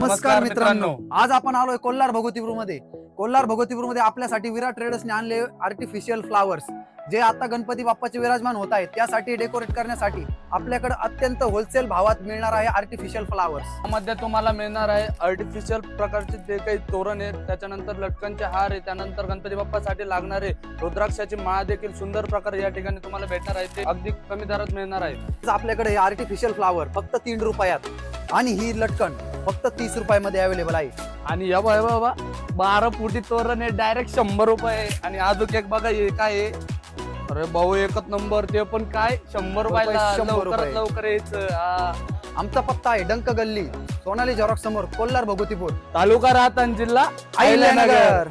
नमस्कार मित्रांनो, आज आपण आलोय कोल्हार भगवतीपूरमध्ये. कोल्हार भगवतीपूरमध्ये आपल्यासाठी विराट ट्रेडर्सने आणले आर्टिफिशियल फ्लावर्स, जे आता गणपती बाप्पाचे विराजमान होत आहेत त्यासाठी डेकोरेट करण्यासाठी आपल्याकडे अत्यंत होलसेल भावात मिळणार आहे आर्टिफिशियल फ्लावर्स. मध्ये तुम्हाला मिळणार आहे आर्टिफिशियल प्रकारचे जे काही तोरण आहेत, त्याच्यानंतर लटकनचे हार आहे, त्यानंतर गणपती बाप्पासाठी लागणारे रुद्राक्षाची माळा देखील सुंदर प्रकारे या ठिकाणी तुम्हाला भेटणार आहे. ते अगदी कमी दरात मिळणार आहे. आपल्याकडे हे आर्टिफिशियल फ्लावर फक्त 3 रुपयात आणि ही लटकन फक्त 30 रुपयामध्ये अवेलेबल आहे. आणि या बाबा 12 फुटी तोरण आहे, डायरेक्ट 100 रुपये. आणि अजून एक बघा हे काय आहे, अरे भाऊ एकच नंबर, ते पण काय 100 रुपयाला. 100 रुपये. लवकर यायचं. आमचा पत्ता आहे डंक गल्ली, सोनाली झेरॉक्स समोर, कोल्हार भगवतीपूर, तालुका राहतान, जिल्हा अहिल्यानगर.